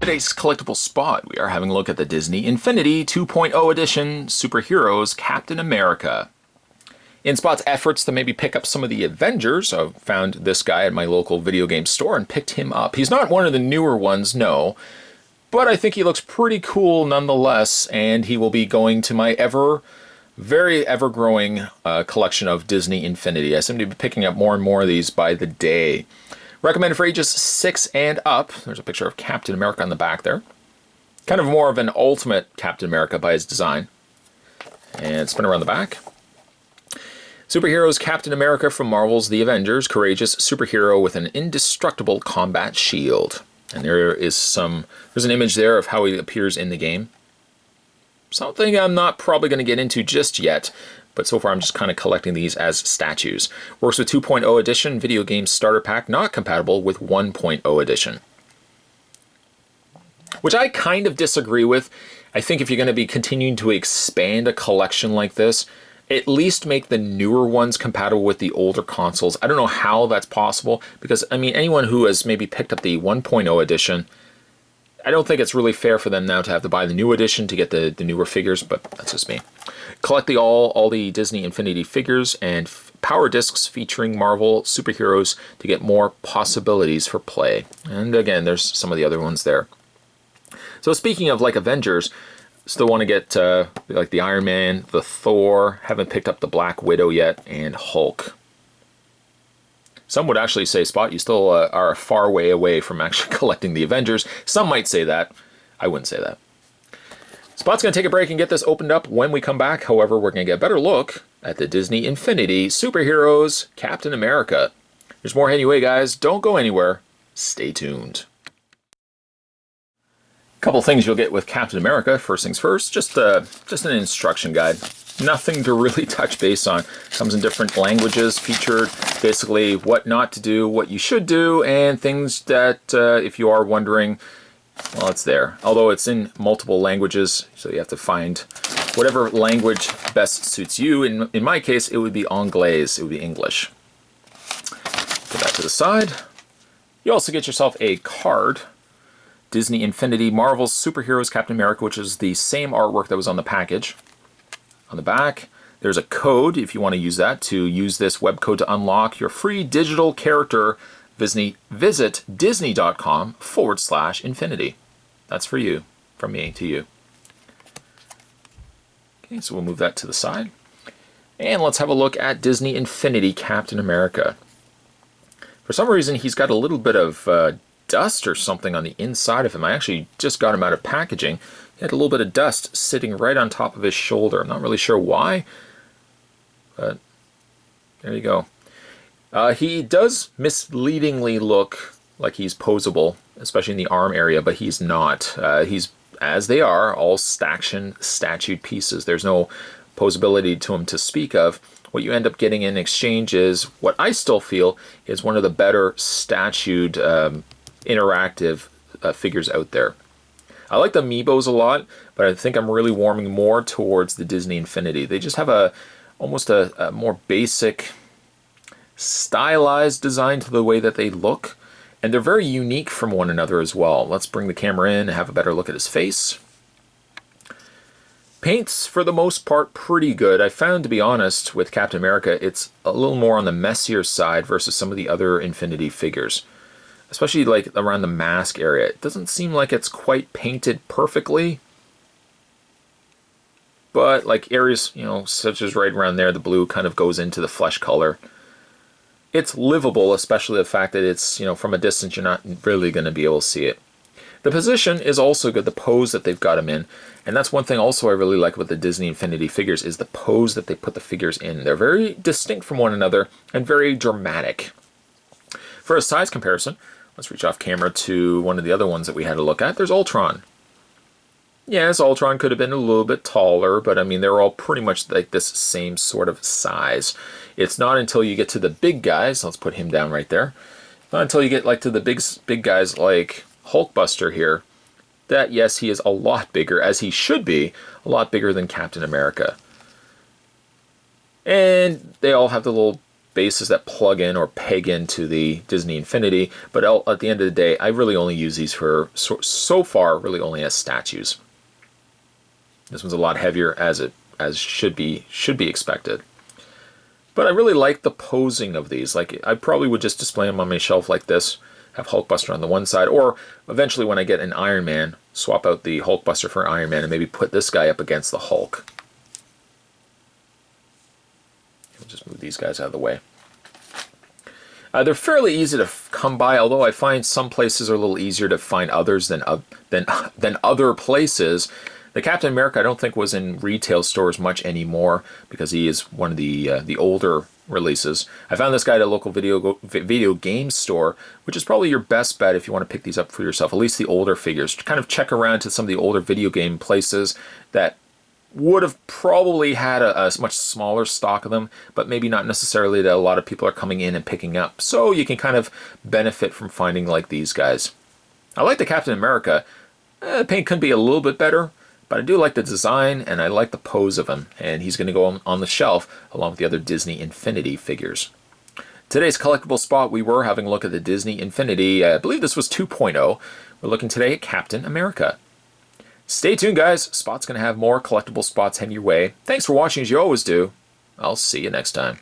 Today's collectible spot, we are having a look at the Disney Infinity 2.0 edition Superheroes Captain America. In Spot's efforts to maybe pick up some of the Avengers, I found this guy at my local video game store and picked him up. He's not one of the newer ones, no, but I think he looks pretty cool nonetheless, and he will be going to my very ever-growing collection of Disney Infinity. I seem to be picking up more and more of these by the day. Recommended for ages 6 and up. There's a picture of Captain America on the back there. Kind of more of an ultimate Captain America by his design. And spin around the back. Superheroes Captain America from Marvel's The Avengers. Courageous superhero with an indestructible combat shield. And there's an image there of how he appears in the game. Something I'm not probably going to get into just yet. But so far I'm just kind of collecting these as statues. Works with 2.0 edition, video game starter pack, not compatible with 1.0 edition. Which I kind of disagree with. I think if you're going to be continuing to expand a collection like this, at least make the newer ones compatible with the older consoles. I don't know how that's possible, because I mean anyone who has maybe picked up the 1.0 edition, I don't think it's really fair for them now to have to buy the new edition to get the newer figures, but that's just me. Collect all the Disney Infinity figures and power discs featuring Marvel superheroes to get more possibilities for play. And again, there's some of the other ones there. So speaking of like Avengers, still want to get like the Iron Man, the Thor, haven't picked up the Black Widow yet, and Hulk. Some would actually say, Spot, you still are a far way away from actually collecting the Avengers. Some might say that. I wouldn't say that. Spot's going to take a break and get this opened up when we come back. However, we're going to get a better look at the Disney Infinity Superheroes Captain America. There's more heading your way, guys. Don't go anywhere. Stay tuned. Couple things you'll get with Captain America. First things first, just an instruction guide. Nothing to really touch base on. Comes in different languages, featured basically what not to do, what you should do, and things that if you are wondering, well, it's there. Although it's in multiple languages, so you have to find whatever language best suits you. In my case, it would be Anglaise. It would be English. Put that to the side. You also get yourself a card. Disney Infinity Marvel's Superheroes Captain America, which is the same artwork that was on the package. On the back, there's a code if you want to use that. To use this web code to unlock your free digital character, visit disney.com/infinity. That's for you, from me to you. Okay, so we'll move that to the side. And let's have a look at Disney Infinity Captain America. For some reason, he's got a little bit of dust or something on the inside of him. I actually just got him out of packaging. He had a little bit of dust sitting right on top of his shoulder. I'm not really sure why, but there you go. He does misleadingly look like he's posable, especially in the arm area, but he's not. He's, as they are, all statued pieces. There's no posability to him to speak of. What you end up getting in exchange is what I still feel is one of the better statued interactive figures out there. I like the Amiibos a lot, but I think I'm really warming more towards the Disney Infinity. They just have almost a more basic, stylized design to the way that they look, and they're very unique from one another as well. Let's bring the camera in and have a better look at his face. Paint's, for the most part, pretty good. I found, to be honest, with Captain America, it's a little more on the messier side versus some of the other Infinity figures. Especially like around the mask area. It doesn't seem like it's quite painted perfectly. But like areas, such as right around there, the blue kind of goes into the flesh color. It's livable, especially the fact that it's, from a distance you're not really going to be able to see it. The position is also good, the pose that they've got him in. And that's one thing also I really like with the Disney Infinity figures is the pose that they put the figures in. They're very distinct from one another and very dramatic. For a size comparison, let's reach off camera to one of the other ones that we had to look at. There's Ultron. Yes, Ultron could have been a little bit taller, but I mean, they're all pretty much like this same sort of size. It's not until you get to the big guys, let's put him down right there, not until you get like to the big guys like Hulkbuster here, that yes, he is a lot bigger, as he should be, a lot bigger than Captain America. And they all have the little bases that plug in or peg into the Disney Infinity, but at the end of the day, I really only use these for, so far, really only as statues. This one's a lot heavier, as should be expected. But I really like the posing of these. Like, I probably would just display them on my shelf like this, have Hulkbuster on the one side, or eventually when I get an Iron Man, swap out the Hulkbuster for Iron Man and maybe put this guy up against the Hulk. I'll just move these guys out of the way. They're fairly easy to come by, although I find some places are a little easier to find others than other places. The Captain America I don't think was in retail stores much anymore because he is one of the older releases. I found this guy at a local video game store, which is probably your best bet if you want to pick these up for yourself, at least the older figures. Kind of check around to some of the older video game places that would have probably had a much smaller stock of them, but maybe not necessarily that a lot of people are coming in and picking up. So you can kind of benefit from finding like these guys. I like the Captain America. The paint could be a little bit better, but I do like the design and I like the pose of him. And he's going to go on the shelf along with the other Disney Infinity figures. Today's collectible spot, we were having a look at the Disney Infinity. I believe this was 2.0. We're looking today at Captain America. Stay tuned, guys. Spot's going to have more collectible spots heading your way. Thanks for watching, as you always do. I'll see you next time.